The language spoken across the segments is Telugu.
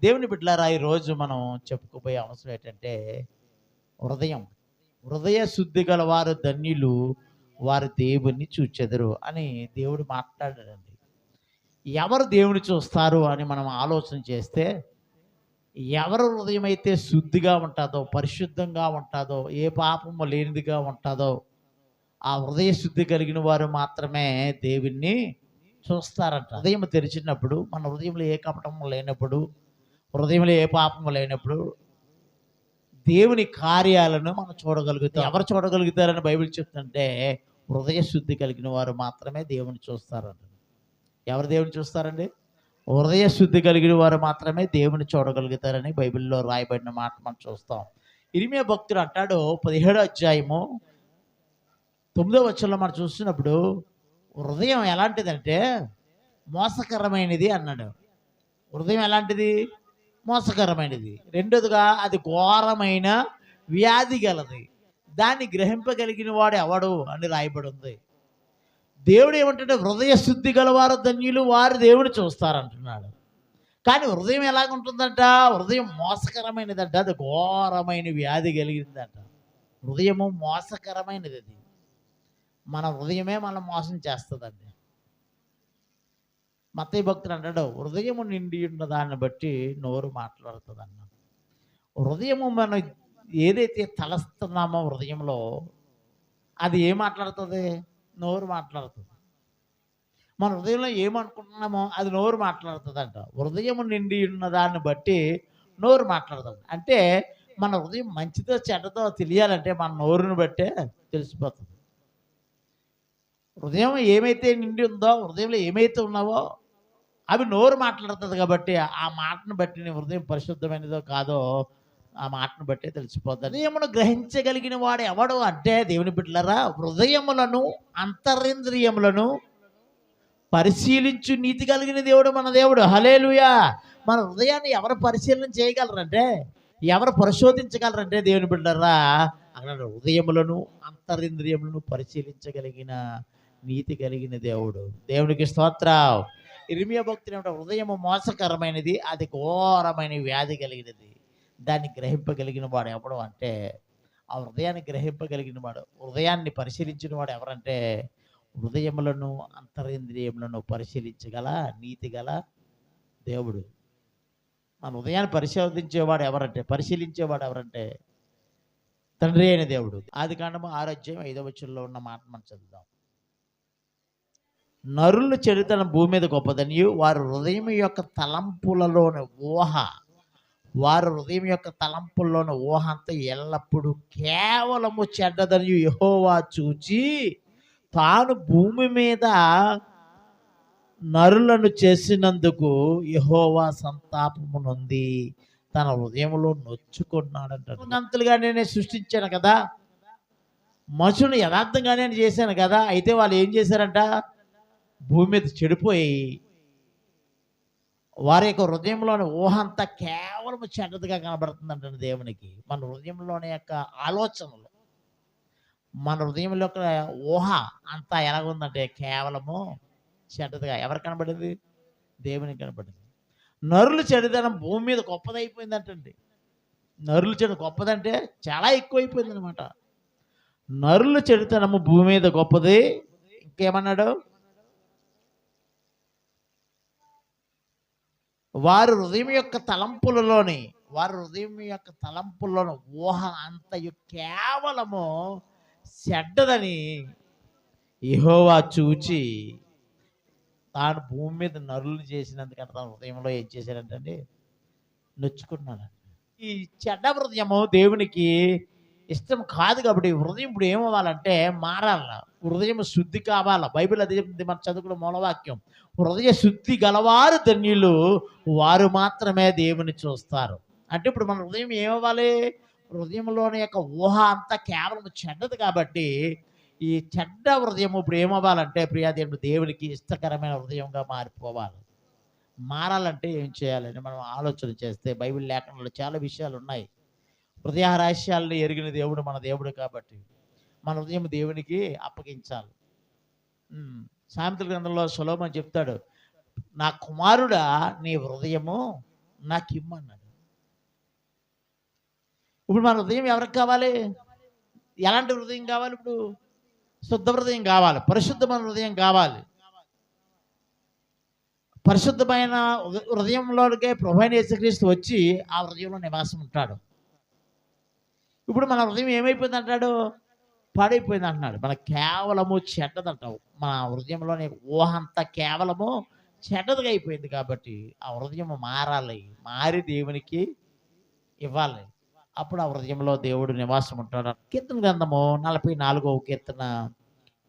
దేవుని బిడ్డలారా, ఈరోజు మనం చెప్పుకోబోయే అవసరం ఏంటంటే హృదయం. హృదయ శుద్ధి గల వారు ధన్యులు, వారు దేవుణ్ణి చూచెదరు అని దేవుడు మాట్లాడాడండి. ఎవరు దేవుని చూస్తారు అని మనం ఆలోచన చేస్తే, ఎవరి హృదయం అయితే శుద్ధిగా ఉంటుందో, పరిశుద్ధంగా ఉంటుందో, ఏ పాపము లేనిదిగా ఉంటుందో, ఆ హృదయ శుద్ధి కలిగిన వారు మాత్రమే దేవుణ్ణి చూస్తారంట. హృదయం తెరిచినప్పుడు, మన హృదయంలో ఏ కపటము లేనప్పుడు, హృదయంలో ఏ పాపము లేనప్పుడు దేవుని కార్యాలను మనం చూడగలుగుతాం. ఎవరు చూడగలుగుతారని బైబిల్ చెప్తుంటే, హృదయ శుద్ధి కలిగిన వారు మాత్రమే దేవుని చూస్తారంట. ఎవరు దేవుని చూస్తారండి? హృదయ శుద్ధి కలిగిన వారు మాత్రమే దేవుని చూడగలుగుతారని బైబిల్లో రాయబడిన మాట మనం చూస్తాం. ఇర్మీయా భక్తుడు అంటాడు, 17వ అధ్యాయము 9వ వచనంలో మనం చూసినప్పుడు, హృదయం ఎలాంటిదంటే మోసకరమైనది అన్నాడు. హృదయం ఎలాంటిది? మోసకరమైనది. రెండోదిగా అది ఘోరమైన వ్యాధి గలది, దాన్ని గ్రహింపగలిగిన వాడు ఎవడు అని రాయబడి ఉంది. దేవుడు ఏమంటాడు? హృదయ శుద్ధి గలవారు ధన్యులు, వారు దేవుడు చూస్తారంటున్నాడు. కానీ హృదయం ఎలాగుంటుందంట? హృదయం మోసకరమైనదంట, అది ఘోరమైన వ్యాధి కలిగిందంట. హృదయము మోసకరమైనది. అది మన హృదయమే మనం మోసం చేస్తుందండి. మత్తయి భక్తుడు అంటాడు, హృదయము నిండి ఉన్న దాన్ని బట్టి నోరు మాట్లాడుతుంది అన్న. హృదయము మనం ఏదైతే తలస్తున్నామో హృదయంలో, అది ఏం మాట్లాడుతుంది? నోరు మాట్లాడుతుంది. మన హృదయంలో ఏమనుకుంటున్నామో అది నోరు మాట్లాడుతుంది అంట. హృదయము నిండి ఉన్న దాన్ని బట్టి నోరు మాట్లాడుతుంది అంటే, మన హృదయం మంచిదో చెడ్డదో తెలియాలంటే మన నోరుని బట్టే తెలిసిపోతుంది. హృదయం ఏమైతే నిండి ఉందో, హృదయంలో ఏమైతే ఉన్నావో అవి నోరు మాట్లాడుతుంది. కాబట్టి ఆ మాటను బట్టి నీ హృదయం పరిశుద్ధమైనదో కాదో ఆ మాటను బట్టే తెలిసిపోతుంది. హృదయమును గ్రహించగలిగిన వాడు ఎవడు అంటే, దేవుని బిడ్డలారా, హృదయములను అంతరింద్రియములను పరిశీలించు నీతి కలిగిన దేవుడు మన దేవుడు. హల్లెలూయా. మన హృదయాన్ని ఎవరు పరిశీలన చేయగలరంటే, ఎవరు పరిశోధించగలరంటే, దేవుని బిడ్డలారా, అక్కడ హృదయములను అంతరింద్రియములను పరిశీలించగలిగిన నీతి కలిగిన దేవుడు. దేవునికి స్తోత్రం. ఇర్మీయా భక్తుడు ఏమంటే, హృదయము మోసకరమైనది, అది ఘోరమైన వ్యాధి కలిగినది, దాన్ని గ్రహింపగలిగిన వాడు ఎవడు అంటే, ఆ హృదయాన్ని గ్రహింపగలిగిన వాడు, హృదయాన్ని పరిశీలించిన వాడు ఎవరంటే, హృదయములను అంతరింద్రియములను పరిశీలించగల నీతి గల దేవుడు. మన హృదయాన్ని పరిశోధించేవాడు ఎవరంటే, పరిశీలించేవాడు ఎవరంటే తండ్రి అయిన దేవుడు. ఆదికాండము 6వ అధ్యాయం 5వ వచనంలో ఉన్న మాట మనం చదువుదాం. నరుల చెడుతనం భూమి మీద గొప్పదనియు, వారి హృదయం యొక్క తలంపులలోని ఊహ, వారి హృదయం యొక్క తలంపుల్లోని ఊహ అంతా ఎల్లప్పుడూ కేవలము చెడ్డదనియు యెహోవా చూచి, తాను భూమి మీద నరులను చేసినందుకు యెహోవా సంతాపము నొంది తన హృదయంలో నొచ్చుకున్నాడంటాడు. అంతలుగా నేనే సృష్టించాను కదా, మనుషులను యథార్థంగానే చేశాను కదా, అయితే వాళ్ళు ఏం చేశారంట? భూమి మీద చెడిపోయి వారి యొక్క హృదయంలోని ఊహ అంతా కేవలం చెడ్డదిగా కనబడుతుందంట దేవునికి. మన హృదయంలోని యొక్క ఆలోచనలు, మన హృదయంలో యొక్క ఊహ అంతా ఎలాగుందంటే కేవలము చెడ్డదిగా. ఎవరు కనబడింది? దేవునికి కనబడింది. నరులు చెడుదనం భూమి మీద గొప్పదైపోయిందంటండి. నరులు చెడు గొప్పదంటే చాలా ఎక్కువైపోయింది అనమాట. నరులు చెడుతనము భూమి మీద గొప్పది. ఇంకేమన్నాడు? వారి హృదయం యొక్క తలంపులలోని, వారి హృదయం యొక్క తలంపుల్లోని ఊహ అంతయు కేవలము చెడ్డదని యెహోవా చూచి, తాను భూమి మీద నరులు చేసినందుకంటే తన హృదయంలో ఏం చేశాడంటండి? నొచ్చుకున్నాడు. ఈ చెడ్డ హృదయము దేవునికి ఇష్టం కాదు. కాబట్టి హృదయం ఇప్పుడు ఏమవ్వాలంటే మారాల, హృదయం శుద్ధి కావాల. బైబిల్ అదే చెప్తుంది, మన చదువుకున్న మూలవాక్యం, హృదయ శుద్ధి గలవారు ధన్యులు, వారు మాత్రమే దేవుని చూస్తారు. అంటే ఇప్పుడు మన హృదయం ఏమవ్వాలి? హృదయంలోని యొక్క ఊహ అంతా కేవలం చెడ్డది. కాబట్టి ఈ చెడ్డ హృదయం ఇప్పుడు ఏమవ్వాలంటే, ప్రియా దేవునికి ఇష్టకరమైన హృదయంగా మారిపోవాలి. మారాలంటే ఏం చేయాలని మనం ఆలోచన చేస్తే, బైబిల్ లేఖనంలో చాలా విషయాలు ఉన్నాయి. హృదయ రహస్యాలను ఎరిగిన దేవుడు మన దేవుడు. కాబట్టి మన హృదయం దేవునికి అప్పగించాలి. సామెతల గ్రంథంలో సొలొమోను చెప్తాడు, నా కుమారుడా, నీ హృదయము నాకు ఇమ్మన్నాడు. ఇప్పుడు మన హృదయం ఎవరికి కావాలి? ఎలాంటి హృదయం కావాలి? ఇప్పుడు శుద్ధ హృదయం కావాలి, పరిశుద్ధమైన హృదయం కావాలి. పరిశుద్ధమైన హృదయంలోనికే ప్రభువైన యేసుక్రీస్తు వచ్చి ఆ హృదయంలో నివాసం ఉంటాడు. ఇప్పుడు మన హృదయం ఏమైపోయింది అంటాడు? పాడైపోయింది అంటున్నాడు. మన కేవలము చెడ్డదంటావు. మన హృదయంలోని ఊహ అంతా కేవలము చెడ్డదిగా అయిపోయింది. కాబట్టి ఆ హృదయం మారాలి, మారి దేవునికి ఇవ్వాలి. అప్పుడు ఆ హృదయంలో దేవుడు నివాసం ఉంటాడు. కీర్తన గ్రంథము 44వ కీర్తన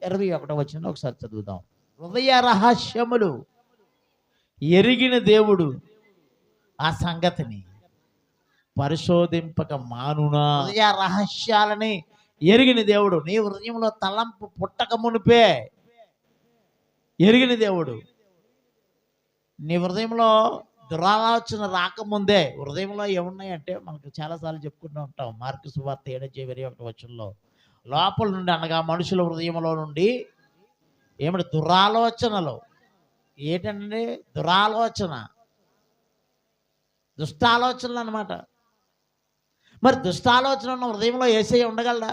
21వ వచనం ఒకసారి చదువుదాం. హృదయ రహస్యములు ఎరిగిన దేవుడు ఆ సంగతిని పరిశోధింపక మానునా. హృదయ రహస్యాలని ఎరిగిన దేవుడు, నీ హృదయంలో తలంపు పుట్టక మునిపే ఎరిగిన దేవుడు. నీ హృదయంలో దురాలోచన రాకముందే హృదయంలో ఏమున్నాయంటే మనకు చాలాసార్లు చెప్పుకుంటూ ఉంటాం. మార్కు సువార్త 7:21 వచనంలో లోపల నుండి అనగా మనుషుల హృదయంలో నుండి ఏమిటి? దురాలోచనలు. ఏంటంటే దురాలోచన, దుష్టాలోచనలు అన్నమాట. మరి దుష్టాలోచన ఉన్న హృదయంలో యేసయ్య ఉండగలడా?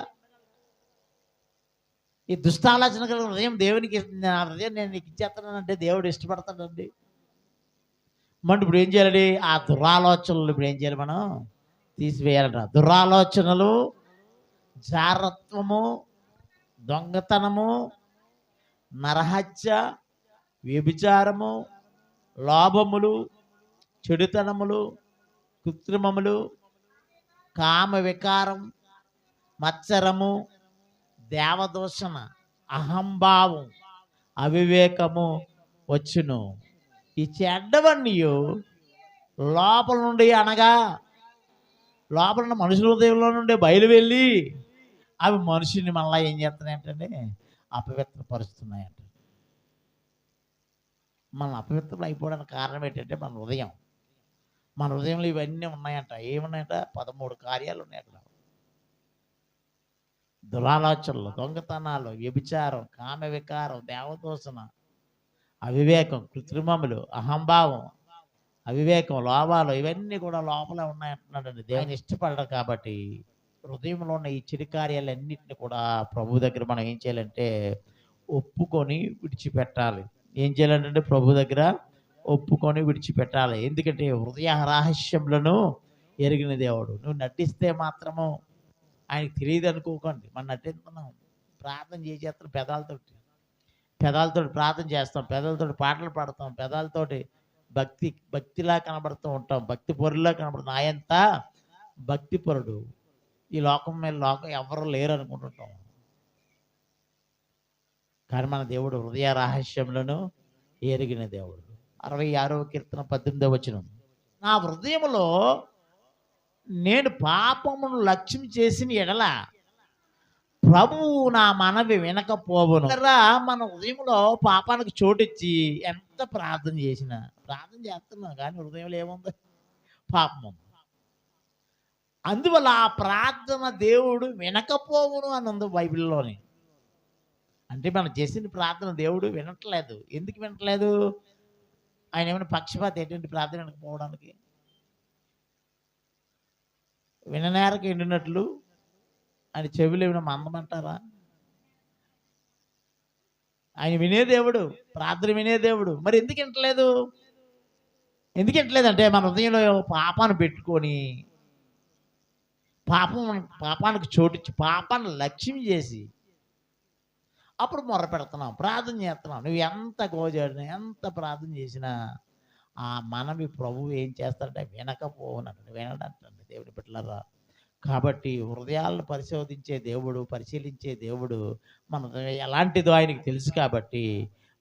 ఈ దుష్టాలోచన గల హృదయం దేవునికి, నా హృదయం నేను నీకు ఇచ్చేస్తానంటే దేవుడు ఇష్టపడతాడండి. మరి ఇప్పుడు ఏం చేయాలి? ఆ దురాలోచనలు ఇప్పుడు ఏం చేయాలి? మనం తీసివేయాలంట. దురాలోచనలు, జారత్వము, దొంగతనము, నరహత్య, వ్యభిచారము, లోభములు, చెడుతనములు, కృత్రిమములు, కామ వికారం, మత్సరము, దేవదూషణ, అహంభావం, అవివేకము వచ్చును. ఈ చెడ్డవన్నీ లోపల నుండి అనగా లోపల ఉన్న మనుషుల హృదయంలో నుండి బయలు వెళ్ళి అవి మనుషుని మళ్ళీ ఏం చేస్తున్నాయంటే అపవిత్రపరుస్తున్నాయంట. మనం అపవిత్రం అయిపోవడానికి కారణం ఏంటంటే మన హృదయం. మన హృదయంలో ఇవన్నీ ఉన్నాయంట. ఏమున్నాయంట? 13 కార్యాలు ఉన్నాయి అక్కడ. దురాలోచనలు, దొంగతనాలు, వ్యభిచారం, కామ వికారం, దేవదూషణ, అవివేకం, కృత్రిమములు, అహంభావం, అవివేకం, లోభాలు, ఇవన్నీ కూడా లోపల ఉన్నాయంటున్నాడండి. దేవుని ఇష్టపడడు. కాబట్టి హృదయంలో ఉన్న ఈ చెడు కార్యాలన్నింటినీ కూడా ప్రభు దగ్గర మనం ఏం చేయాలంటే ఒప్పుకొని విడిచిపెట్టాలి. ఏం చేయాలంటే ప్రభు దగ్గర ఒప్పుకొని విడిచిపెట్టాలి. ఎందుకంటే హృదయ రహస్యములను ఎరిగిన దేవుడు. నువ్వు నటిస్తే మాత్రము ఆయనకి తెలియదు అనుకోకండి. మనం నటిస్తున్నాం, ప్రార్థన చేసేస్తాం, పెదాలతో ప్రార్థన చేస్తాం, పెదాలతో పాటలు పాడతాం, పెదాలతోటి భక్తిలా కనబడుతూ ఉంటాం, భక్తి పొరులా కనబడుతాం. ఆయంత భక్తి పరుడు ఈ లోకం మీద ఎవరు లేరు అనుకుంటుంటాం. కానీ మన దేవుడు హృదయ రహస్యములను ఎరిగిన దేవుడు. 66వ కీర్తన 18వ వచనం. నా హృదయంలో నేను పాపమును లక్ష్యం చేసిన ఎడల ప్రభువు నా మనవి వినకపోవును. మన హృదయంలో పాపానికి చోటిచ్చి ఎంత ప్రార్థన చేస్తున్నాం కానీ హృదయంలో ఏముంది? పాపం ఉంది. అందువల్ల ఆ ప్రార్థన దేవుడు వినకపోవును అని ఉంది బైబిల్లోని. అంటే మనం చేసిన ప్రార్థన దేవుడు వినట్లేదు. ఎందుకు వినట్లేదు? ఆయన ఏమైనా పక్షపాతి ఏంటంటే ప్రార్థన వినకపోవడానికి? విననేరకు ఎండినట్లు ఆయన చెవులు ఏమైనా మందమంటారా? ఆయన వినే దేవుడు, ప్రార్థన వినే దేవుడు. మరి ఎందుకు వింటలేదు? ఎందుకు వింటలేదంటే మన హృదయంలో పాపాన్ని పెట్టుకొని పాపానికి చోటిచ్చి పాపాన్ని లక్ష్యం చేసి అప్పుడు మొర్ర పెడుతున్నాం, ప్రార్థన చేస్తున్నాం. నువ్వు ఎంత గోజాడినా ఎంత ప్రార్థన చేసినా ఆ మనవి ప్రభువు ఏం చేస్తాడంటే వినకపోవునంటే వినడంటండి దేవుని బిడ్డలారా. కాబట్టి హృదయాలను పరిశీలించే దేవుడు మన ఎలాంటిదో ఆయనకి తెలుసు. కాబట్టి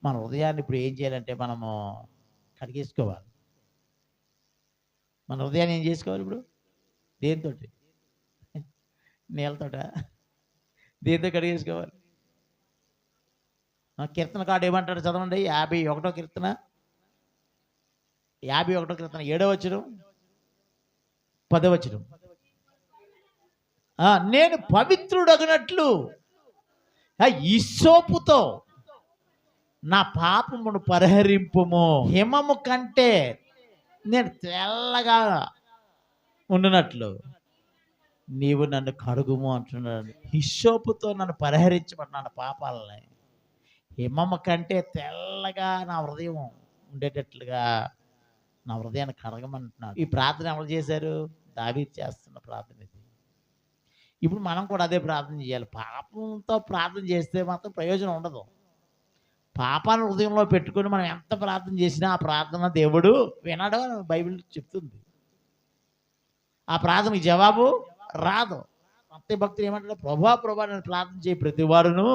మన హృదయాన్ని ఇప్పుడు ఏం చేయాలంటే మనము కడిగేసుకోవాలి. మన హృదయాన్ని ఏం చేసుకోవాలి? ఇప్పుడు దేంతో? నీళ్ళతోట? దేంతో కడిగేసుకోవాలి? కీర్తన కాడు ఏమంటాడు చదవండి. 51వ కీర్తన 7వ వచనం 10వ వచనం. నేను పవిత్రుడగినట్లు హిస్సోపుతో నా పాపమును పరిహరింపుము. హిమము కంటే నేను తెల్లగా ఉండినట్లు నీవు నన్ను కడుగుము అంటున్నాడు. హిస్సోపుతో నన్ను పరిహరించమన్నాడు పాపాలని. హిమమ్మ కంటే తెల్లగా నా హృదయం ఉండేటట్లుగా నా హృదయాన్ని కడగమంటున్నాడు. ఈ ప్రార్థన ఎవరు చేశారు? దావీదు చేస్తున్న ప్రార్థన ఇది. ఇప్పుడు మనం కూడా అదే ప్రార్థన చేయాలి. పాపంతో ప్రార్థన చేస్తే మాత్రం ప్రయోజనం ఉండదు. పాపాన్ని హృదయంలో పెట్టుకొని మనం ఎంత ప్రార్థన చేసినా ఆ ప్రార్థన దేవుడు వినడు అని బైబిల్ చెప్తుంది. ఆ ప్రార్థనకి జవాబు రాదు. అంతే భక్తులు ఏమంటారు? ప్రభా ప్రభా నేను ప్రార్థన చేయి ప్రతి వారును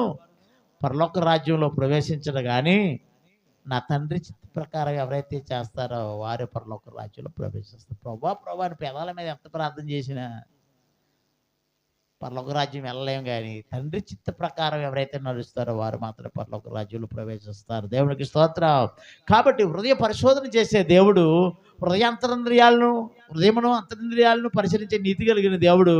పరలోక రాజ్యంలో ప్రవేశించడు కానీ నా తండ్రి చిత్త ప్రకారం ఎవరైతే చేస్తారో వారే పరలోక రాజ్యంలో ప్రవేశిస్తారు. ప్రభా ప్రభా అని పెదాల మీద ఎంత ప్రార్థన చేసినా పరలోక రాజ్యం వెళ్ళలేము, కానీ తండ్రి చిత్త ప్రకారం ఎవరైతే నడుస్తారో వారు మాత్రమే పరలోక రాజ్యంలో ప్రవేశిస్తారు. దేవునికి స్తోత్రం. కాబట్టి హృదయ పరిశోధన చేసే దేవుడు హృదయమును అంతరింద్రియాలను పరిశీలించే నీతి కలిగిన దేవుడు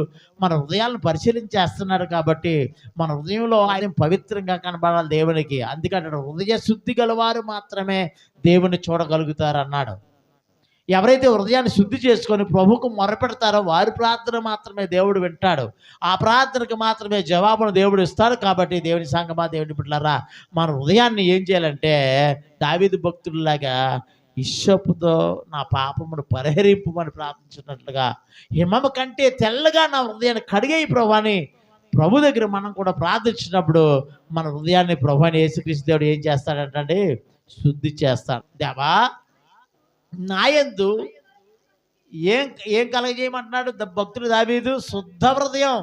మన హృదయాలను పరిశీలించేస్తున్నాడు. కాబట్టి మన హృదయంలో ఆయన పవిత్రంగా కనబడాలి దేవునికి. అందుకంటే హృదయ శుద్ధి గలవారు మాత్రమే దేవుని చూడగలుగుతారు అన్నాడు. ఎవరైతే హృదయాన్ని శుద్ధి చేసుకొని ప్రభువుకు మొరపెడతారో వారి ప్రార్థన మాత్రమే దేవుడు వింటాడు. ఆ ప్రార్థనకు మాత్రమే జవాబును దేవుడు ఇస్తాడు. కాబట్టి దేవుని సంగమా, దేవుని బిడ్డలారా, మన హృదయాన్ని ఏం చేయాలంటే దావీదు భక్తుడిలాగా హిస్సోపుతో నా పాపమును పరిహరింపమని ప్రార్థించినట్లుగా హిమము కంటే తెల్లగా నా హృదయాన్ని కడిగేయి ప్రభు అని ప్రభు దగ్గర మనం కూడా ప్రార్థించినప్పుడు మన హృదయాన్ని ప్రభు అని యేసుక్రీస్తు దేవుడు ఏం చేస్తాడంటే శుద్ధి చేస్తాడు. దేవా నాయందు ఏం కలగజేయమంటున్నాడు భక్తుడు దావీదు? శుద్ధ హృదయం.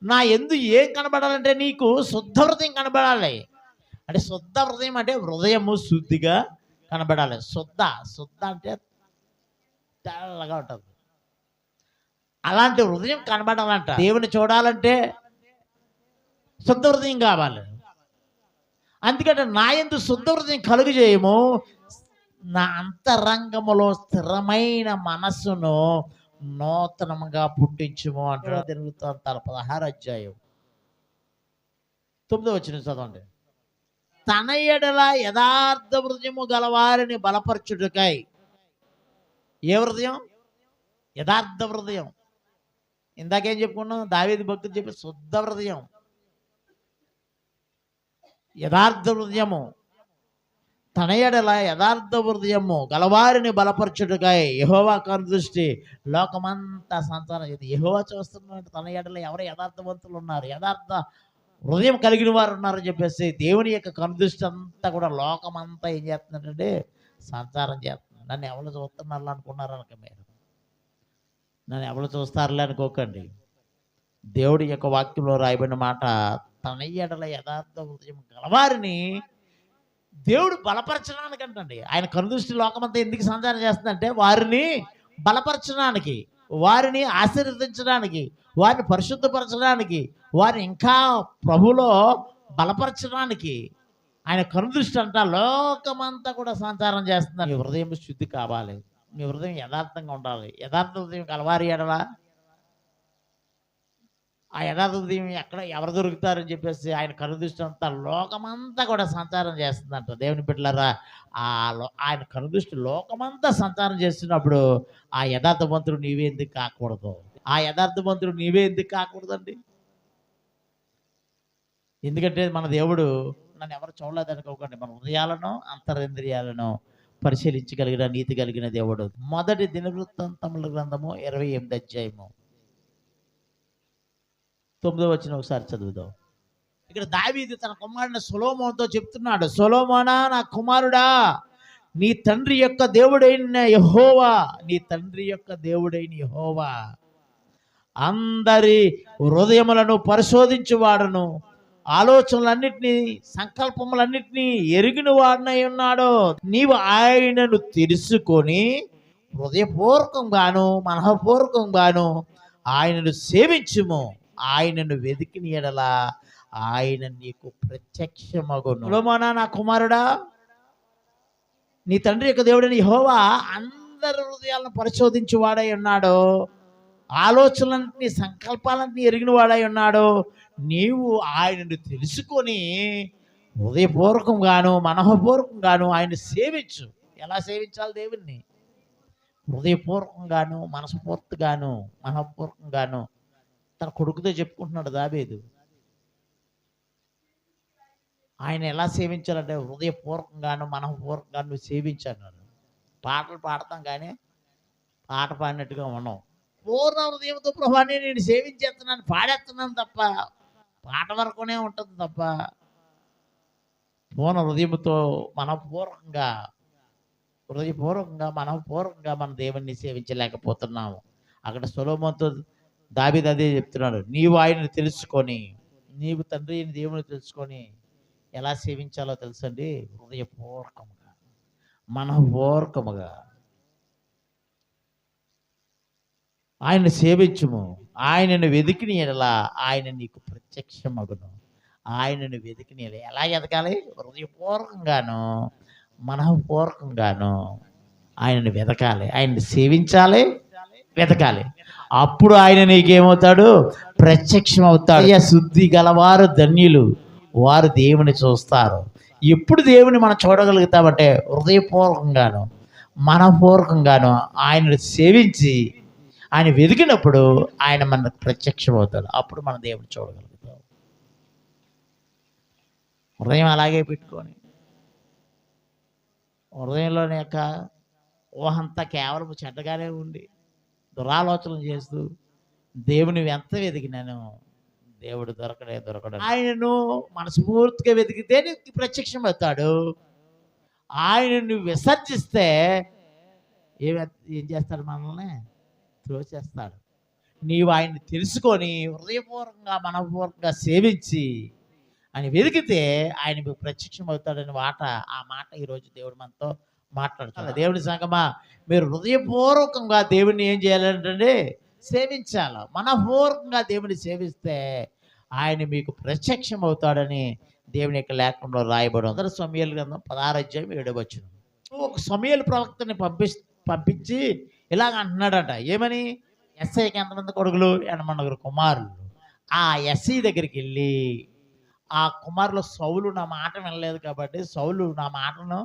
నా ఎందు ఏం కనబడాలంటే నీకు శుద్ధ హృదయం కనబడాలి. అంటే శుద్ధ హృదయం అంటే హృదయము శుద్ధిగా కనబడాలి. శుద్ధ అంటే తెల్లగా ఉంటుంది. అలాంటి హృదయం కనబడాలంట. దేవుని చూడాలంటే శుద్ధ హృదయం కావాలి. అందుకంటే నా యందు శుద్ధ హృదయం కలుగజేయము, నా అంతరంగములో స్థిరమైన మనస్సును నూతనంగా పుట్టించుము అంటాడు. తిరుగుతాంతారు 16 అధ్యాయం 9వ వచనం చదవండి. తన ఎడల యథార్థ హృదయము గలవారిని బలపరచుటకై. ఏ హృదయం? యథార్థ హృదయం. ఇందాకేం చెప్పుకున్నాం? దావీదు భక్తుడు చెప్పి శుద్ధ హృదయం, యథార్థ హృదయము. తన ఎడల యథార్థ హృదయము గలవారిని బలపరచుటకై యెహోవా కనుదృష్టి లోకమంతా సంచారం చేసి. యెహోవా చూస్తున్నట్టు తన ఎడల ఎవరు యథార్థవంతులు ఉన్నారు, యథార్థ హృదయం కలిగిన వారు ఉన్నారని చెప్పేసి దేవుని యొక్క కనుదృష్టి అంతా కూడా లోకమంతా ఏం చేస్తుందంటే సంచారం చేస్తుంది. నన్ను ఎవరు చూస్తున్నారు అనుకున్నారు అనక మీరు, నన్ను ఎవరు చూస్తారులే అనుకోకండి. దేవుడి యొక్క వాక్యంలో రాయబడిన మాట, తన ఎడల యథార్థ హృదయం గలవారిని దేవుడు బలపరచడానికి అంటండి. ఆయన కనుదృష్టి లోకమంతా ఎందుకు సంచారం చేస్తుందంటే వారిని బలపరచడానికి, వారిని ఆశీర్వదించడానికి, వారిని పరిశుద్ధపరచడానికి, వారిని ఇంకా ప్రభులో బలపరచడానికి ఆయన కనుదృష్టి అంట లోకమంతా కూడా సంచారం చేస్తున్నారు. నీ హృదయం శుద్ధి కావాలి, నీ హృదయం యథార్థంగా ఉండాలి. యథార్థ హృదయం కలవారి ఎడలా ఆ యథార్థ హృదయం ఎవరు దొరుకుతారని చెప్పేసి ఆయన కనుదృష్టి అంతా లోకమంతా కూడా సంచారం చేస్తుందంట. దేవుని బిడ్డలారా, ఆయన కనుదృష్టి లోకమంతా సంచారం చేస్తున్నప్పుడు ఆ యథార్థవంతుడు నీవే ఎందుకు కాకూడదు? ఆ యథార్థవంతుడు నీవే ఎందుకు కాకూడదండి? ఎందుకంటే మన దేవుడు నన్ను ఎవరు చూడలేదు అనుకోకండి, మన హృదయాలను అంతరింద్రియాలను పరిశీలించగలిగిన నీతి కలిగిన దేవుడు. మొదటి దినవృత్తాంతముల గ్రంథము 28వ అధ్యాయము 9వ వచనం ఒకసారి చదువుదాం. ఇక్కడ దావీదు తన కుమారుని సొలొమోనుతో చెప్తున్నాడు, సొలొమోనా నా కుమారుడా, నీ తండ్రి యొక్క దేవుడైన యెహోవా, నీ తండ్రి యొక్క దేవుడైన యెహోవా అందరి హృదయములను పరిశోధించువాడును, ఆలోచనలన్నిటినీ సంకల్పములన్నిటినీ ఎరిగిన వాడునై ఉన్నాడు. నీవు ఆయనను తెలుసుకొని హృదయపూర్వకంగాను మనఃపూర్వకంగాను ఆయనను సేవించుము. ఆయనను వెతికిన ఎడల ఆయన నీకు ప్రత్యక్షమగును. సొలొమోనా నా కుమారుడా, నీ తండ్రి యొక్క దేవుడైన యెహోవా అందరి హృదయాలను పరిశోధించి వాడై ఉన్నాడు, ఆలోచనలన్నీ సంకల్పాలన్నీ ఎరిగిన వాడై ఉన్నాడు. నీవు ఆయనను తెలుసుకొని హృదయపూర్వకంగాను మనఃపూర్వకంగాను ఆయన సేవించు. ఎలా సేవించాలి దేవుణ్ణి? హృదయపూర్వకంగాను, మనఃపూర్వకంగాను తన కొడుకుతో చెప్పుకుంటున్నాడు దావీదు. ఆయన ఎలా సేవించాలంటే హృదయపూర్వకంగాను, మనఃపూర్వకంగాను నువ్వు సేవించన్నాడు. పాటలు పాడతాం కానీ పాట పాడినట్టుగా ఉన్నాం. పూర్ణ హృదయంతో ప్రభువాన్ని నేను సేవించేస్తున్నాను, పాడేస్తున్నాను తప్ప, పాట వరకునే ఉంటుంది తప్ప పూర్ణ హృదయంతో మనఃపూర్వకంగా మన దేవుణ్ణి సేవించలేకపోతున్నాము. అక్కడ సొలొమోనుతో దావీదు అదే చెప్తున్నాడు. నీవు ఆయనను తెలుసుకొని, నీవు తండ్రి అయిన దేవుని తెలుసుకొని ఎలా సేవించాలో తెలుసండి. హృదయపూర్వకముగా, మనఃపూర్వకముగా ఆయన్ని సేవించుము. ఆయనను వెతికిన యెడల ఆయన నీకు ప్రత్యక్షమగును. ఆయనను వెతికిన యెడల ఎలా ఎదగాలి? హృదయపూర్వకంగాను, మనఃపూర్వకంగాను ఆయనను వెతకాలి, ఆయన్ని సేవించాలి, వెతకాలి. అప్పుడు ఆయన నీకేమవుతాడు? ప్రత్యక్షం అవుతాడు. శుద్ధి గలవారు ధన్యులు, వారు దేవుని చూస్తారు. ఎప్పుడు దేవుని మనం చూడగలుగుతామంటే హృదయపూర్వకంగాను, మనఃపూర్వకంగాను ఆయనను సేవించి ఆయన వెతికినప్పుడు ఆయన మనకు ప్రత్యక్షం అవుతాడు. అప్పుడు మన దేవుని చూడగలుగుతాం. హృదయం అలాగే పెట్టుకొని, హృదయంలోని యొక్క ఊహంతా కేవలం చెడ్డగానే ఉండి దురాలోచనలు చేస్తూ దేవుని ఎంత వెతికినాను దేవుడు దొరకడు. ఆయనను మనస్ఫూర్తిగా వెతికితే నీకు ప్రత్యక్షం అవుతాడు. ఆయనను విసర్జిస్తే ఏం చేస్తాడు? మనల్ని త్రోసేస్తాడు. నీవు ఆయన్ని తెలుసుకొని హృదయపూర్వకంగా, మనఃపూర్వకంగా సేవించి ఆయన వెతికితే ఆయన మీకు ప్రత్యక్షం అవుతాడని ఆ మాట ఈరోజు దేవుడు మనతో మాట్లాడుతున్నాడు. దేవుని సంగమా, మీరు హృదయపూర్వకంగా దేవుడిని ఏం చేయాలంటే సేవించాలి. మనఃపూర్వకంగా దేవుని సేవిస్తే ఆయన మీకు ప్రత్యక్షం అవుతాడని దేవుని యొక్క లేఖనంలో రాయబడి ఉంది. 1 సమూయేలు గ్రంథం 16:7. ఒక సమూయేలు ప్రవక్తని పంపించి ఇలాగ అంటున్నాడట. ఏమని? ఎస్ఐకి ఎంతమంది కొడుకులు? 8 కుమారులు. ఆ ఎస్ఐ దగ్గరికి వెళ్ళి, ఆ కుమారులు సౌలు నా మాట వినలేదు కాబట్టి, సౌలు నా మాటను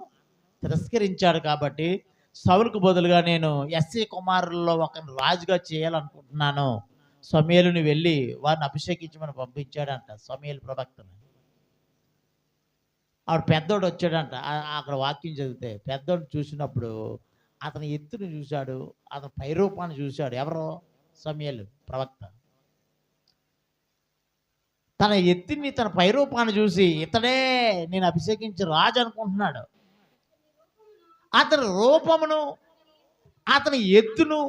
తిరస్కరించాడు కాబట్టి, సౌలుకు బదులుగా నేను ఎస్ఐ కుమారుల్లో ఒకరిని రాజుగా చేయాలనుకుంటున్నాను. సమూయేలుని వెళ్ళి వారిని అభిషేకించమని పంపించాడంట సమూయేలు ప్రవక్తను. ఆవిడ పెద్దోడు వచ్చాడంట. అక్కడ వాక్యం చదివితే పెద్దోడు చూసినప్పుడు అతని ఎత్తును చూశాడు, అతని పైరూపాన్ని చూశాడు. ఎవరో? సమూయేలు ప్రవక్త. తన ఎత్తుని, తన పైరూపాన్ని చూసి ఇతడే నేను అభిషేకించి రాజు అనుకుంటున్నాడు. అతని రూపమును, అతని ఎత్తును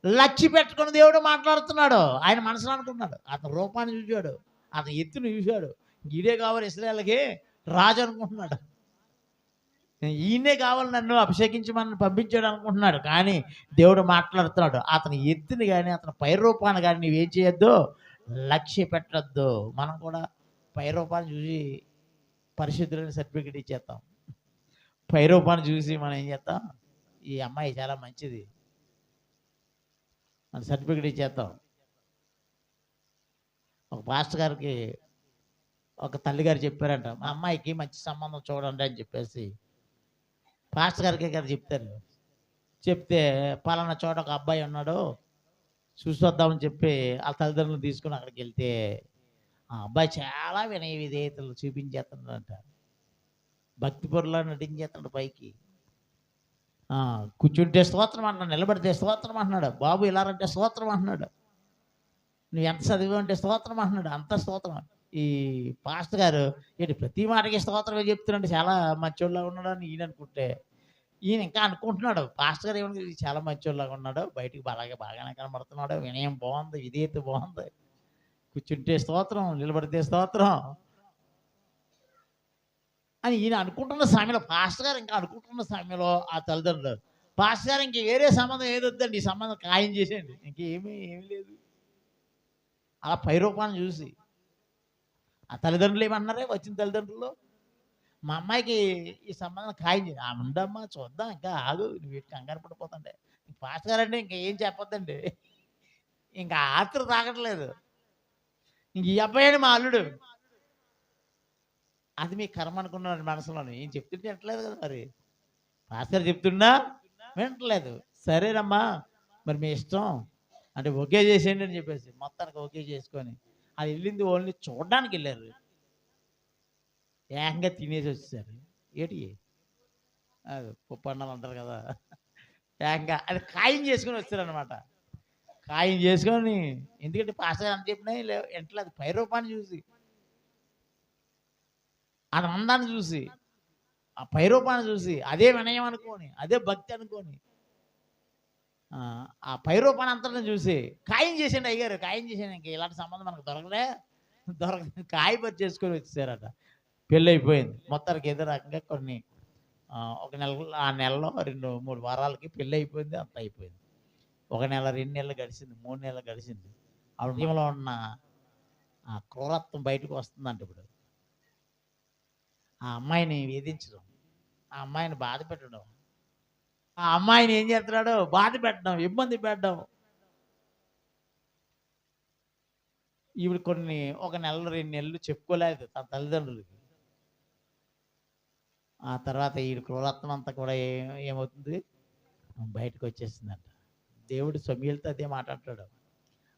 లక్ష్య పెట్టుకుని దేవుడు మాట్లాడుతున్నాడు. ఆయన మనసులో అనుకున్నాడు. అతని రూపాన్ని చూశాడు, అతని ఎత్తును చూశాడు. ఈడే కావాలి ఇశ్రాయేలుకి రాజు అనుకుంటున్నాడు. ఈయనే కావాలి నన్ను అభిషేకించమని పంపించాడు అనుకుంటున్నాడు. కానీ దేవుడు మాట్లాడుతున్నాడు. అతని ఎత్తుని కానీ, అతని పైరూపాన్ని కానీ నువ్వేం చేయొద్దు? లక్ష్య పెట్టద్దు. మనం కూడా పైరూపాన్ని చూసి పరిశుద్ధులని సర్టిఫికెట్ ఇచ్చేస్తాం. పైరూపాన్ని చూసి మనం ఏం చేస్తాం? ఈ అమ్మాయి చాలా మంచిది మన సర్టిఫికెట్ ఇచ్చేస్తాం. ఒక పాస్టర్ గారికి ఒక తల్లిగారు చెప్పారంట, మా అమ్మాయికి మంచి సంబంధం చూడండి అని చెప్పేసి. పాస్టర్ గారికి కదా చెప్తారు. చెప్తే పలానా చోట ఒక అబ్బాయి ఉన్నాడు, చూసొద్దామని చెప్పి ఆ తల్లిదండ్రులు తీసుకుని అక్కడికి వెళ్తే ఆ అబ్బాయి చాలా వినయ విధేయతలు చూపించేస్తున్నాడంట. భక్తి పొరలా నటించేస్తున్నాడు. పైకి కూర్చుంటే స్తోత్రం అంటున్నాడు, నిలబడితే స్తోత్రం అంటున్నాడు, బాబు ఇలా అంటే స్తోత్రం అంటున్నాడు, నువ్వు ఎంత చదివి అంటే స్తోత్రం అంటున్నాడు, అంత స్తోత్రం. ఈ పాస్టర్ గారు ఏంటి ప్రతి మాటకి స్తోత్రమే చెప్తున్నాడు, చాలా మంచోళ్ళగా ఉన్నాడు అని ఈయన అనుకుంటే, ఈయన ఇంకా అనుకుంటున్నాడు పాస్టర్ గారు ఏమన్నా చాలా మంచోళ్ళగా ఉన్నాడు, బయటికి బాగానే కనబడుతున్నాడు, వినయం బాగుంది, విధేయత బాగుంది, కూర్చుంటే స్తోత్రం, నిలబడితే స్తోత్రం అని ఈయన అనుకుంటున్న సమయంలో, పాస్టర్ గారు ఇంకా అనుకుంటున్న సమయంలో ఆ తల్లిదండ్రులు, పాస్టర్ గారు ఇంక వేరే సంబంధం ఏదొద్దండి, ఈ సంబంధం ఖాయం చేసేయండి, ఇంకేమీ లేదు. అలా పైరూపాన్ని చూసి ఆ తల్లిదండ్రులు ఏమన్నారే, వచ్చిన తల్లిదండ్రులు, మా అమ్మాయికి ఈ సంబంధం ఖాయం చేయండి. ఉండమ్మా చూద్దాం, ఇంకా ఆగు, నువ్వు వీటికి కంగారు పడిపోతుండే, పాస్టర్ గారు అంటే ఇంకా ఏం చెప్పొద్దండి, ఇంకా ఆత్ర తాగట్లేదు, ఇంక ఈ అబ్బాయి మా అల్లుడు, అది మీ కర్మ అనుకున్నాను మనసులోని. ఏం చెప్తుంటే వింటలేదు కదా, మరి పాస్టర్ చెప్తున్నా వింటలేదు. సరేనమ్మా, మరి మీ ఇష్టం అంటే ఓకే చేసేయండి అని చెప్పేసి మొత్తానికి ఓకే చేసుకొని అది వెళ్ళింది ఓన్లీ చూడడానికి వెళ్ళారు. ఏకంగా తినేసి వచ్చేసారు. ఏంటి అది పప్పు అన్నాలు అంటారు కదా, ఏకంగా అది ఖాయం చేసుకొని వచ్చారనమాట. ఖాయం చేసుకొని, ఎందుకంటే పాస్టర్ గారు అంత చెప్పినా ఎంట్లో అది పై రూపాన్ని చూసి, అది అందాన్ని చూసి, ఆ పై రూపాన్ని చూసి అదే వినయం అనుకోని, అదే భక్తి అనుకోని, ఆ పై రూపాన్ని అంతటిని చూసి ఖాయం చేసేయండి అయ్యారు, ఖాయం చేసేయండి, ఇంక ఇలాంటి సంబంధం మనకు దొరకదు కాయపరి చేసుకొని వచ్చేసారట. పెళ్ళి అయిపోయింది మొత్తానికి. ఏదో రకంగా కొన్ని ఒక నెల, ఆ నెలలో 2-3 వారాలకి పెళ్ళి అయిపోయింది, అంత అయిపోయింది. 1 నెల 2 నెలలు గడిచింది, 3 నెలలు గడిచింది. ఆ హృదయంలో ఉన్న ఆ క్రూరత్వం బయటకు వస్తుందంట. ఇప్పుడు ఆ అమ్మాయిని వేధించడం, ఆ అమ్మాయిని బాధ పెట్టడం, ఆ అమ్మాయిని ఏం చేస్తున్నాడు, బాధ పెట్టడం, ఇబ్బంది పెట్టడం. ఈవిడ ఒక నెల 2 నెలలు చెప్పుకోలేదు తన తల్లిదండ్రులకి. ఆ తర్వాత ఈ క్రూరత్వం అంతా కూడా ఏమవుతుంది, బయటకు వచ్చేసిందంట. దేవుడు సమూయేలుతో అదే మాట్లాడతాడు,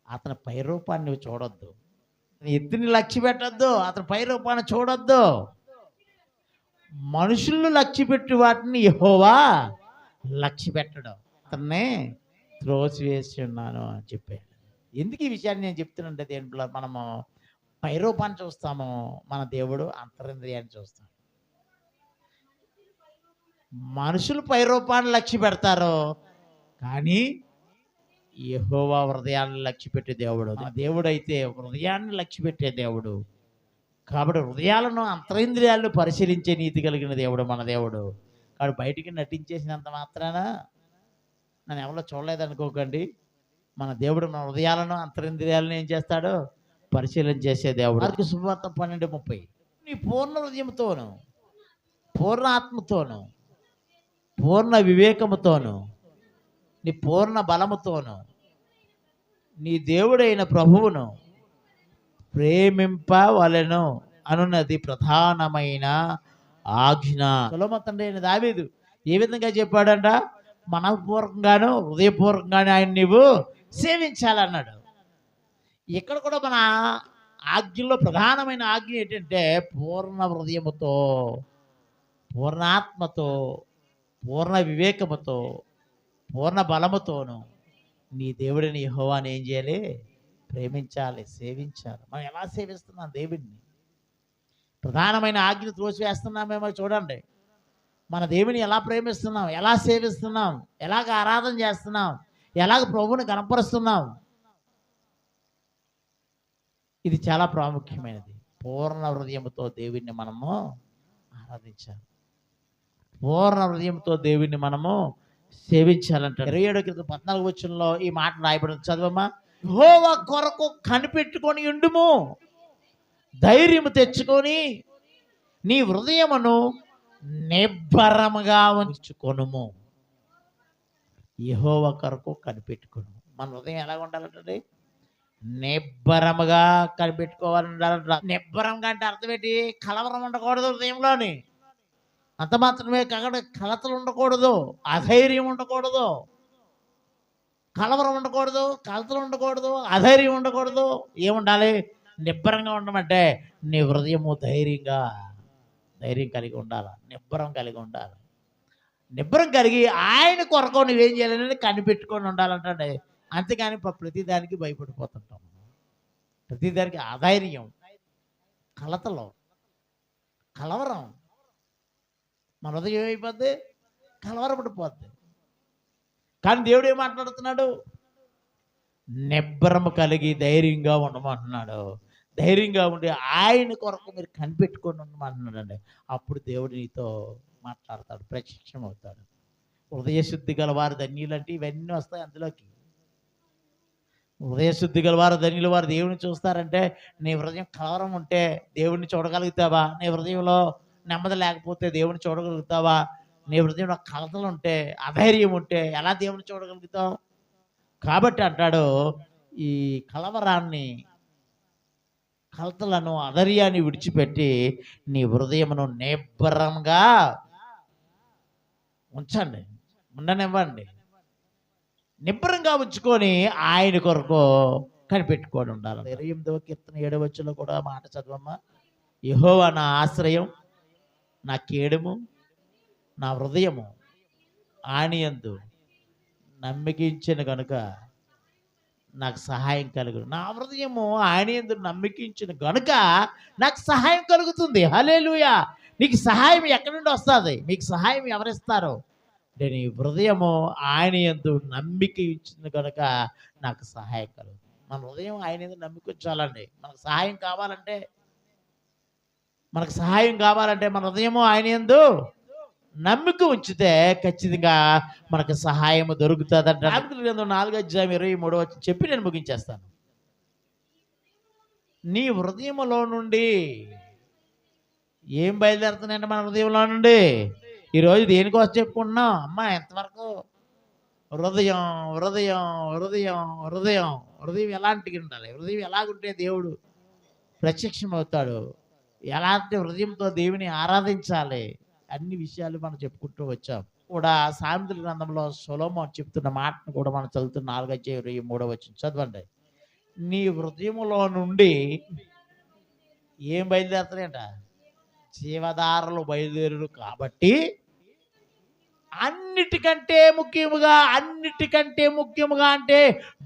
అతని పై రూపాన్ని నువ్వు చూడొద్దు, ఎత్తుని లక్ష్య పెట్టద్దు, అతని పై రూపాన్ని చూడొద్దు. మనుషులను లక్ష్య పెట్టి వాటిని యెహోవా లక్ష్య పెట్టడం, అతన్నే త్రోసివేసి ఉన్నాను అని చెప్పాడు. ఎందుకు ఈ విషయాన్ని నేను చెప్తున్నానంటే, దేంట్లో మనము పై రూపాన్ని చూస్తాము, మన దేవుడు అంతరింద్రియాన్ని చూస్తాం. మనుషులు పై రూపాన్ని లక్ష్య పెడతారు, కానీ యెహోవా హృదయాన్ని లక్ష్య పెట్టే దేవుడు. మన దేవుడు అయితే హృదయాన్ని లక్ష్య పెట్టే దేవుడు. కాబట్టి హృదయాలను అంతరింద్రియాలను పరిశీలించే నీతి కలిగిన దేవుడు మన దేవుడు. కాబట్టి బయటికి నటించేసినంత మాత్రాన నన్ను ఎవరో చూడలేదనుకోకండి. మన దేవుడు మన హృదయాలను అంతరింద్రియాలను ఏం చేస్తాడు, పరిశీలన చేసే దేవుడు. మార్కు సువార్త 12:30, నీ పూర్ణ హృదయంతోను, పూర్ణ ఆత్మతోను, పూర్ణ వివేకముతోను, నీ పూర్ణ బలముతోను నీ దేవుడైన ప్రభువును ప్రేమింపవలెను అనున్నది ప్రధానమైన ఆజ్ఞ. సొలొమోను తండ్రి అయిన దావీదు ఏ విధంగా చెప్పాడంట, మనపూర్వకంగాను హృదయపూర్వకంగాను ఆయన నీవు సేవించాలన్నాడు. ఇక్కడ కూడా మన ఆజ్ఞలో ప్రధానమైన ఆజ్ఞ ఏంటంటే, పూర్ణ హృదయముతో, పూర్ణాత్మతో, పూర్ణ వివేకముతో, పూర్ణ బలముతోను నీ దేవుడిని యెహోవాని ఏం చేయాలి, ప్రేమించాలి, సేవించాలి. మనం ఎలా సేవిస్తున్నాం దేవుడిని? ప్రధానమైన ఆజ్ఞ త్రోసివేస్తున్నామేమో చూడండి. మన దేవుని ఎలా ప్రేమిస్తున్నాం, ఎలా సేవిస్తున్నాం, ఎలాగ ఆరాధన చేస్తున్నాం, ఎలాగ ప్రభువుని కనపరుస్తున్నాం, ఇది చాలా ప్రాముఖ్యమైనది. పూర్ణ హృదయంతో దేవుణ్ణి మనము ఆరాధించాలి, పూర్ణ హృదయంతో దేవుణ్ణి మనము సేవించాలంట. 27:14 వచనంలో ఈ మాట రాయబడింది, చదవమ్మా. యెహోవా కొరకు కనిపెట్టుకొని ఉండుము, ధైర్యము తెచ్చుకొని నీ హృదయమును నిబ్బరముగా ఉంచుకొనుము. యెహోవా కొరకు కనిపెట్టుకొను. మన హృదయం ఎలా ఉండాలంటే, నిబ్బరముగా కనిపెట్టుకోవాలని ఉండాలంట. నిబ్బరంగా అంటే అర్థం ఏంటి, కలవరం ఉండకూడదు హృదయంలోని, అంత మాత్రమే కాకుండా కలతలు ఉండకూడదు, అధైర్యం ఉండకూడదు, కలవరం ఉండకూడదు, కలతలు ఉండకూడదు, అధైర్యం ఉండకూడదు. ఏముండాలి, నిబ్బరంగా ఉండమంటే నీ హృదయము ధైర్యం కలిగి ఉండాలి, నిబ్బరం కలిగి ఉండాలి. నిబ్బరం కలిగి ఆయన కొరకు నువ్వేం చేయాలని కనిపెట్టుకొని ఉండాలంటే, అంతేగాని ప్రతిదానికి భయపడిపోతుంటాం. ప్రతిదానికి అధైర్యం, కలతలు, కలవరం, మన హృదయం ఏమైపోద్ది, కలవరపడిపోద్ది. కానీ దేవుడు ఏం మాట్లాడుతున్నాడు, నిబ్బరము కలిగి ధైర్యంగా ఉండమంటున్నాడు. ధైర్యంగా ఉండి ఆయన కొరకు మీరు కనిపెట్టుకొని ఉండమంటున్నాడు అండి. అప్పుడు దేవుడు నీతో మాట్లాడతాడు, ప్రత్యక్షం అవుతాడు. హృదయశుద్ధి గల వారు ధన్యులు అంటే ఇవన్నీ వస్తాయి అందులోకి. హృదయశుద్ధి గల వారు ధన్యులు, వారు దేవుని చూస్తారంటే, నీ హృదయం కలవరం ఉంటే దేవుడిని చూడగలుగుతావా? నీ హృదయంలో నెమ్మది లేకపోతే దేవుని చూడగలుగుతావా? నీ హృదయంలో కలతలు ఉంటే, అధైర్యం ఉంటే ఎలా దేవుని చూడగలుగుతావు? కాబట్టి అంటాడు, ఈ కలవరాన్ని, కలతలను, అధైర్యాన్ని విడిచిపెట్టి నీ హృదయమును నిబ్బరంగా ఉంచండి, ఉండనివ్వండి. నిబ్బరంగా ఉంచుకొని ఆయన కొరకు కనిపెట్టుకొని ఉండాలి. 28వ కీర్తన 7వ వచనంలో కూడా మాట చదవమ్మా. యెహోవా నా ఆశ్రయం, నా కేడము, నా హృదయము ఆయనయందు నమ్మికించిన గనుక నాకు సహాయం కలుగును. నా హృదయము ఆయన యందు నమ్మికించిన గనుక నాకు సహాయం కలుగుతుంది. హల్లెలూయా. నీకు సహాయం ఎక్కడి నుండి వస్తుంది? మీకు సహాయం ఎవరిస్తారు? నేను ఈ హృదయము ఆయన యందు నమ్మిక ఇచ్చిన కనుక నాకు సహాయం కలుగుతుంది. మన హృదయం ఆయన యందు నమ్మిక ఉంచాలండి. మనకు సహాయం కావాలంటే మన హృదయము ఆయన యందు నమ్మిక ఉంచితే ఖచ్చితంగా మనకు సహాయము దొరుకుతుంది అంట. 4:23 చెప్పి నేను ముగించేస్తాను. నీ హృదయములో నుండి ఏం బయలుదేరుతున్నాయంటే మన హృదయంలో నుండి ఈరోజు దేనికోసం చెప్పుకుంటున్నాం? అమ్మా ఎంతవరకు హృదయం హృదయం హృదయం హృదయం హృదయం ఎలాంటిగా ఉండాలి? హృదయం ఎలాగుంటే దేవుడు ప్రత్యక్షం అవుతాడు? ఎలాంటి హృదయంతో దేవుని ఆరాధించాలి? అన్ని విషయాలు మనం చెప్పుకుంటూ వచ్చాం. కూడా సామెతల గ్రంథంలో సొలొమోను చెప్తున్న మాటను కూడా మనం చదువుతున్న 4:23 చదవండి. నీ హృదయములో నుండి ఏం బయలుదేరుతాయంట? జీవధారలు బయలుదేరు. కాబట్టి అన్నిటికంటే ముఖ్యముగా అంటే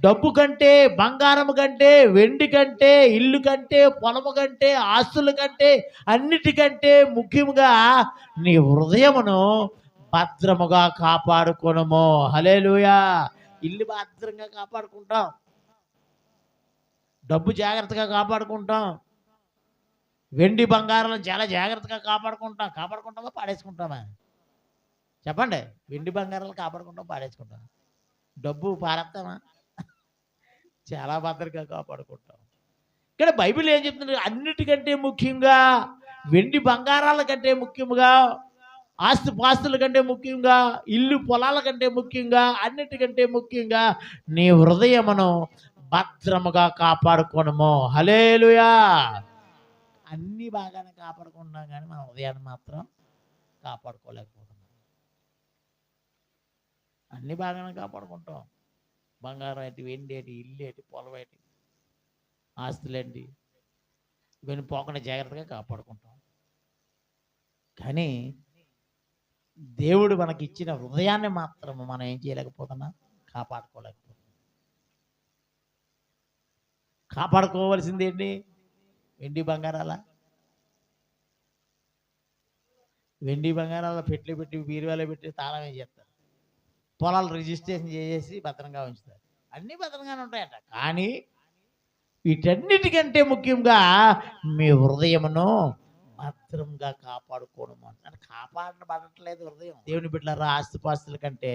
డబ్బు కంటే, బంగారం కంటే, వెండి కంటే, ఇల్లు కంటే, పొలము కంటే, ఆస్తుల కంటే, అన్నిటికంటే ముఖ్యముగా నీ హృదయమును భద్రముగా కాపాడుకొనుము. హల్లెలూయా. ఇల్లు భద్రంగా కాపాడుకుంటాం, డబ్బు జాగ్రత్తగా కాపాడుకుంటాం, వెండి బంగారాలను చాలా జాగ్రత్తగా కాపాడుకుంటామా పాడేసుకుంటామా? చెప్పండి. వెండి బంగారాలు కాపాడుకుంటాం, పాడేసుకుంటాం. డబ్బు పారేస్తామా? చాలా భద్రంగా కాపాడుకుంటాం. ఇక్కడ బైబిల్ ఏం చెప్తుంది? అన్నిటికంటే ముఖ్యంగా, వెండి బంగారాల కంటే ముఖ్యంగా, ఆస్తిపాస్తుల కంటే ముఖ్యంగా, ఇల్లు పొలాల కంటే ముఖ్యంగా, అన్నిటికంటే ముఖ్యంగా నీ హృదయమును భద్రముగా కాపాడుకోనము. హల్లెలూయా. అన్నీ బాగానే కాపాడుకుంటున్నాం కానీ మన హృదయాన్ని మాత్రం కాపాడుకోలేకపోతున్నాం. అన్నీ బాగానే కాపాడుకుంటాం. బంగారం ఏంటి, వెండి ఏంటి, ఇల్లు ఏంటి, పొలం ఏంటి, ఆస్తులేంటి, ఇవన్నీ పోకుండా జాగ్రత్తగా కాపాడుకుంటాం. కానీ దేవుడు మనకి ఇచ్చిన హృదయాన్ని మాత్రం మనం ఏం చేయలేకపోతున్నాం? కాపాడుకోలేకపోతున్నాం. కాపాడుకోవాల్సింది ఏంటి? వెండి బంగారాల పెట్టి బీరువాలో పెట్టి తాళం వేసేస్తారు. పొలాలు రిజిస్ట్రేషన్ చేసేసి భద్రంగా ఉంచుతారు. అన్నీ భద్రంగానే ఉంటాయంట. కానీ వీటన్నిటికంటే ముఖ్యంగా మీ హృదయమును భద్రంగా కాపాడుకోవడం అంటే కాపాడబడట్లేదు హృదయం. దేవుని బిడ్డలారా, ఆస్తిపాస్తుల కంటే,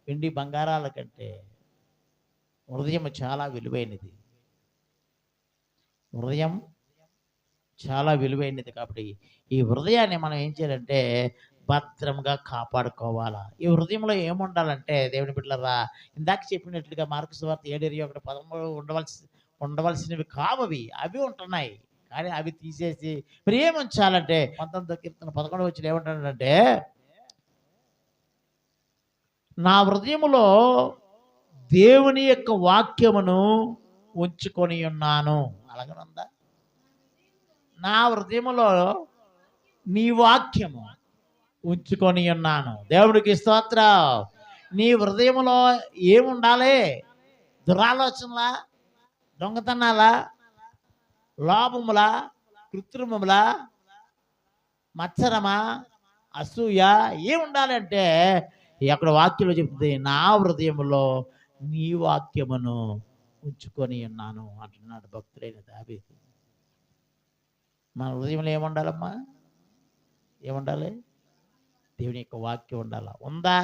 వెండి బంగారాల కంటే హృదయం చాలా విలువైనది. హృదయం చాలా విలువైనది. కాబట్టి ఈ హృదయాన్ని మనం ఏం చేయాలంటే భద్రంగా కాపాడుకోవాలా. ఈ హృదయంలో ఏముండాలంటే దేవుని బిడ్డలారా, ఇందాక చెప్పినట్లుగా మార్కు సువార్త 7:13 ఉండవలసినవి కావవి, అవి ఉంటున్నాయి. కానీ అవి తీసేసి మరి ఏముంచాలంటే 19వ కీర్తన 11 ఏమంటాడంటే, నా హృదయములో దేవుని యొక్క వాక్యమును ఉంచుకొని ఉన్నాను. అలాగే ఉందా? నా హృదయములో నీ వాక్యము ఉంచుకొని ఉన్నాను. దేవుడికి స్తోత్రం. నీ హృదయంలో ఏముండాలి? దురాలోచనలా, దొంగతనాలా, లోపములా, కృత్రిమములా, మత్సరమా, అసూయ ఏముండాలి అంటే అక్కడ వాక్యంలో చెప్తుంది, నా హృదయంలో నీ వాక్యమును ఉంచుకొని ఉన్నాను అంటున్నాడు భక్తుడైన దావీదు. మన హృదయంలో ఏముండాలమ్మా? ఏముండాలి? దేవుని యొక్క వాక్యం ఉండాలా? ఉందా?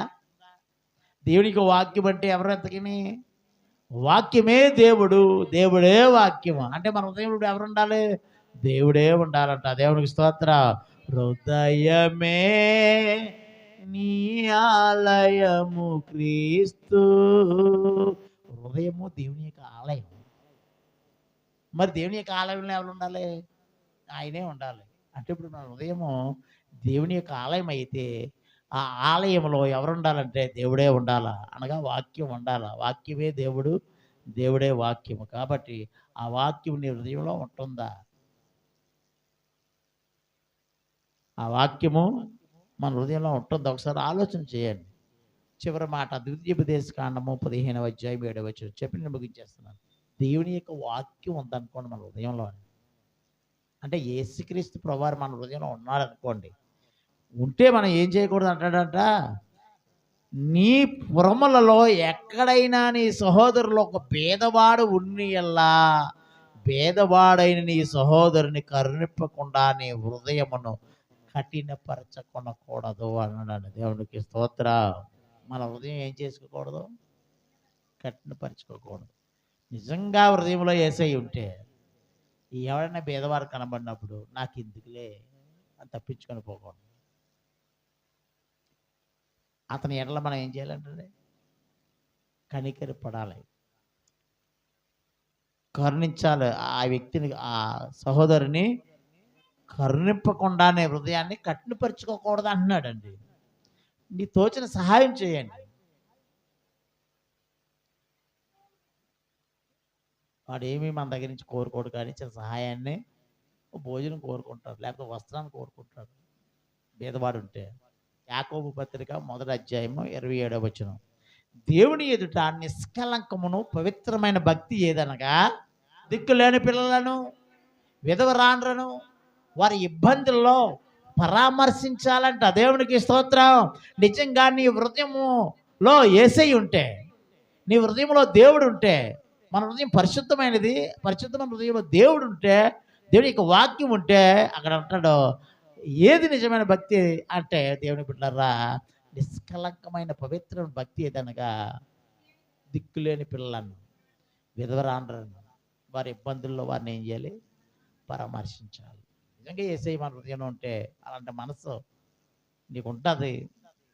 దేవుని యొక్క వాక్యం అంటే ఎవరెంతకిని? వాక్యమే దేవుడు, దేవుడే వాక్యము. అంటే మన హృదయంలో ఎవరు ఉండాలి? దేవుడే ఉండాలంట. దేవునికి స్తోత్రం. హృదయమే నీ ఆలయము క్రీస్తు. హృదయము దేవుని యొక్క ఆలయం. మరి దేవుని యొక్క ఆలయంలో ఎవరు ఉండాలి? ఆయనే ఉండాలి. అంటే ఇప్పుడు మన హృదయము దేవుని యొక్క ఆలయం అయితే ఆ ఆలయంలో ఎవరు ఉండాలంటే దేవుడే ఉండాలా, అనగా వాక్యం ఉండాలా. వాక్యమే దేవుడు, దేవుడే వాక్యము. కాబట్టి ఆ వాక్యం నీ హృదయంలో ఉంటుందా? ఆ వాక్యము మన హృదయంలో ఉంటుందా? ఒకసారి ఆలోచన చేయండి. చివరి మాట ద్వితీయోపదేశ కాండము 15వ అధ్యాయం 7వ వచనం చెప్పి నేను ముగించేస్తున్నాను. దేవుని యొక్క వాక్యం ఉందనుకోండి మన హృదయంలో, అంటే యేసుక్రీస్తు ప్రభువారు మన హృదయంలో ఉన్నాడనుకోండి, ఉంటే మనం ఏం చేయకూడదు అంటాడంట, నీ పురములలో ఎక్కడైనా నీ సహోదరులు ఒక పేదవాడు ఉన్నియల్లా, పేదవాడైన నీ సహోదరుని కరుణింపకుండా నీ హృదయమును కఠినపరచకొనకూడదు అన్నాడు. దేవునికి స్తోత్ర. మన హృదయం ఏం చేసుకోకూడదు? కఠినపరచుకోకూడదు. నిజంగా హృదయంలో యేసయ్య ఉంటే ఎవరైనా పేదవారు కనబడినప్పుడు నాకు ఎందుకులే అని తప్పించుకొని పోకూడదు. అతని ఎడల మనం ఏం చేయాలంటే కనికరి పడాలి, కరుణించాలి. ఆ వ్యక్తిని, ఆ సహోదరుని కరుణింపకుండానే హృదయాన్ని కఠినపరుచుకోకూడదు అంటున్నాడండి. నీ తోచిన సహాయం చేయండి. వాడు ఏమీ మన దగ్గర నుంచి కోరుకోడు, కానీ చిన్న సహాయాన్ని, భోజనం కోరుకుంటాడు, లేకపోతే వస్త్రాన్ని కోరుకుంటాడు పేదవాడు ఉంటే. యాకోబు పత్రిక 1వ అధ్యాయము 27వ వచనం, దేవుని ఎదుట నిష్కలంకమును పవిత్రమైన భక్తి ఏదనగా దిక్కులేని పిల్లలను, విధవరాండ్రను వారి ఇబ్బందుల్లో పరామర్శించాలంట. దేవునికి స్తోత్రం. నిజంగా నీ హృదయములో యేసయ్య ఉంటే, నీ హృదయంలో దేవుడు ఉంటే, మన హృదయం పరిశుద్ధమైనది, పరిశుద్ధమైన హృదయంలో దేవుడు ఉంటే, దేవుని యొక్క వాక్యం ఉంటే, అక్కడ అంటాడు ఏది నిజమైన భక్తి అంటే, దేవుని బిడ్డలారా, నిష్కలంకమైన పవిత్రమైన భక్తి ఏదనగా దిక్కులేని పిల్లలను, విధవరాండ్రను వారి ఇబ్బందుల్లో వారిని ఏం చేయాలి? పరామర్శించాలి. నిజంగా యేసయ్య మన హృదయంలో ఉంటే అలాంటి మనసు నీకు ఉంటుంది.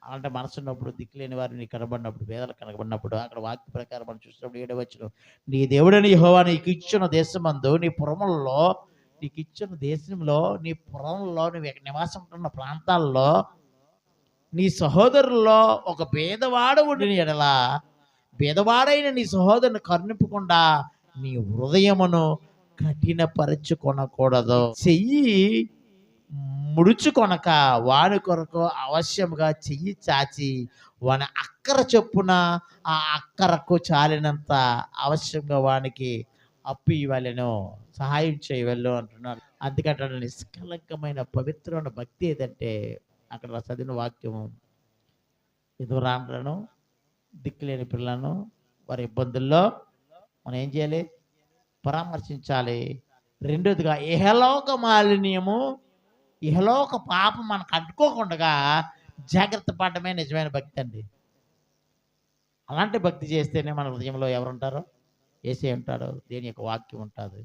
అలాంటి మనసు ఉన్నప్పుడు, దిక్కులేని వారు నీకు కనబడినప్పుడు, పేదలు కనబడినప్పుడు, అక్కడ వాక్య ప్రకారం మనం చూసినప్పుడు 7వ వచనం, నీ దేవుడని యెహోవా నీకు ఇచ్చిన దేశమందు, నీ పురములలో, నీకు ఇచ్చిన దేశంలో, నీ పురంలో, నువ్వు నివాసం ఉంటున్న ప్రాంతాల్లో నీ సహోదరుల్లో ఒక పేదవాడు ఉండిన ఎడల, పేదవాడైన నీ సహోదరుని కరుణింపకుండా నీ హృదయమును కఠినపరచుకొనకూడదు. చెయ్యి ముడుచుకొనక వాని కొరకు అవశ్యముగా చెయ్యి చాచి వాని అక్కర చొప్పున ఆ అక్కరకు చాలినంత అవశ్యంగా వానికి అప్పు ఇవ్వలేను, సహాయం చేయవలను అంటున్నాడు. అందుకంటే నిష్కలంకమైన పవిత్రమైన భక్తి ఏదంటే, అక్కడ చదివిన వాక్యము, విధవరాండ్రను, దిక్కులేని పిల్లలను వారి ఇబ్బందుల్లో మనం ఏం చేయాలి? పరామర్శించాలి. రెండోదిగా ఇహలోక మాలిన్యము, ఇహలోక పాపం మనకు అంటుకోకుండా జాగ్రత్త పడడమే నిజమైన భక్తి అండి. అలాంటి భక్తి చేస్తేనే మన హృదయంలో ఎవరుంటారో? యేసయ్య ఉంటాడు, దేని యొక్క వాక్యం ఉంటుంది.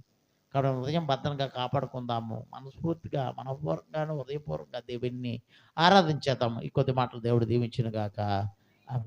కాబట్టి హృదయం భద్రంగా కాపాడుకుందాము. మనస్ఫూర్తిగా, మనపూర్వకంగాను, హృదయపూర్వకంగా దేవుణ్ణి ఆరాధించేద్దాము. ఈ కొద్ది మాటలు దేవుడు దీవించును గాక.